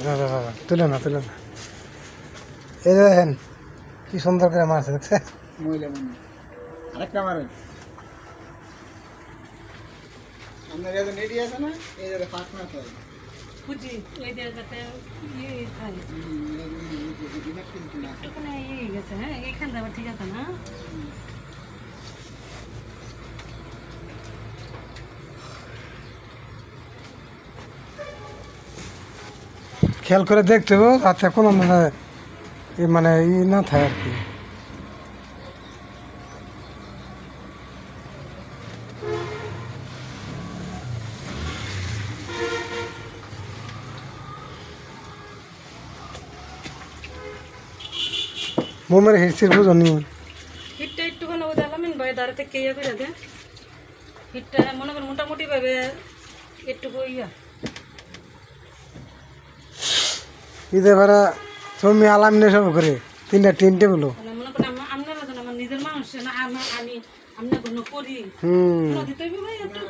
না বাবা তুলে না এই দেখেন কি সুন্দর করে মারছে দেখছে আরেকটা মারেন আপনার এত নেডি আছে না এই যে ফাঁক না হয় বুঝি এই জায়গাতে এই খাই একটুখানি এই গেছে হ্যাঁ এইখান যাবার ঠিক আছে না খেয়াল করে দেখতে হবে আচ্ছা কোনো মানে ই না থাকে আর কি মোমের হিটসির বুঝনি হিটটা একটুখানি ও দিলাম ভাই দাঁড়া থেকে ইয়ে করে দে হিটটা মনে কর মোটামুটি ভাবে একটুকু ইয়া ঈদে ভাড়া তুমি আলাম নিয়ে সব করে তিন টেবিল মনে করেন আপনারা যেন আমার নিজের মানুষ না আমি আপনার কোনো করি দিতে ভাই একটু